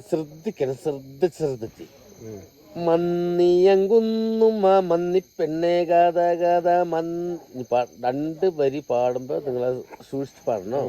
ശ്രദ്ധിക്കണം, ശ്രദ്ധിച്ച് മന്നിയങ്കുന്നുമ്മ മന്നിപ്പെണ്ണെ ഗാഥ ഗാഥ രണ്ട് വരി പാടുമ്പോ നിങ്ങളെ സൂക്ഷിച്ച് പാടണോ.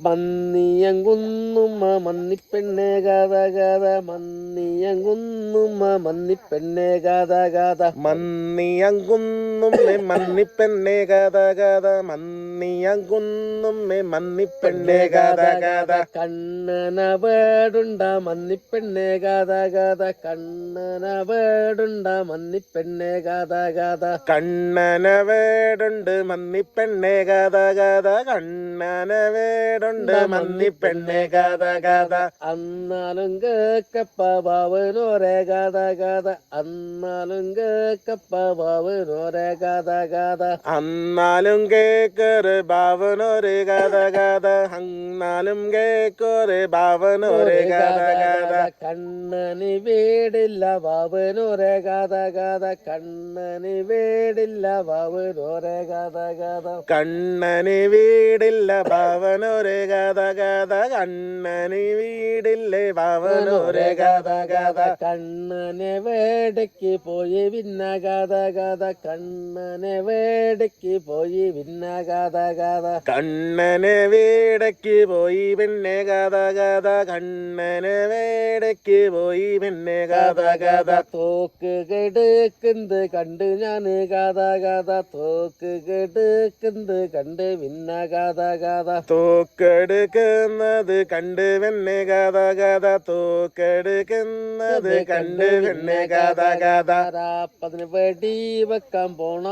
മന്നിയങ്കുന്നുമ്മ മന്നിപ്പെണ്ണെ ഗാഥ ഗാഥ മന്നിയങ്കുന്നുമ്മ മന്നിപ്പെണ്ണെ ഗാഥ ഗാഥ മന്നിയങ്കുന്നുമ്മെ മന്നിപ്പെണ്ണെ ഗാഥ ഗാഥ മന്നിയങ്കുന്നുമ്മെ മന്നിപ്പെണ്ണെ ഗാഥ ഗാഥ കണ്ണന വേടുണ്ട മന്നിപ്പെണ്ണെ ഗാഥ ഗാഥ കണ്ണന വേടുണ്ട മന്നിപ്പെണ്ണെ ഗാഥ ഗാഥ കണ്ണന വേടുണ്ട് മന്നിപ്പെണ്ണെ ഗാഥ ഗാഥ കണ്ണന വേടുണ്ട് മന്നിപ്പെണ്ണെ ഗാഥ ഗാഥ അന്നാലും കേക്കപ്പ ബാവനോരെ ഗാഥ ഗാഥ അന്നാലും കേക്കപ്പ ബാവനോരെ ഗാഥ ഗാഥ അന്നാലും കേക്കൊരു ബാവനൊരു ഗാഥ ഗാഥ അന്നാലും കേക്കൊരു ബാവനൊരു ഗാഥ ഗാഥ കണ്ണന് വീടില്ല ബാവനോരെ ഗാഥ ഗാഥ കണ്ണന് വീടില്ല ബാവനോരെ ഗാഥ ഗാഥ കണ്ണന് വീടില്ല ബാവനൊരു ഗാഥ ഗാഥ കണ്ണന് വീടില്ലേ ബാവനൊരു ഗാഥ ഗാഥ കണ്ണനെ വേടയ്ക്ക് പോയി വിന്ന ഗാഥ ഗാഥ കണ്ണനെ വേടയ്ക്ക് പോയി വിന്ന ഗാഥ ഗാഥ കണ്ണനെ വേടയ്ക്ക് പോയി പിന്നെ ഗാഥ ഗാഥ കണ്ണനെ വേടയ്ക്ക് പോയി പിന്നെ ഗാഥ ഗാഥ തോക്ക് കെടുക്കുന്നത് കണ്ട് ഞാൻ ഗാഥ ഗാഥ തോക്ക് കെടുക്കുന്നത് കണ്ട് വിന്ന ഗാഥ ഗാഥ തോക്കെടുക്കുന്നത് കണ്ട് പിന്നെ ഗാഥ ഗാഥ തോക്കെടുക്കുന്നത് കണ്ട് പിന്നെ ഗാഥ ഗാഥ രാപ്പതിന് വെടി വെക്കാൻ പോണ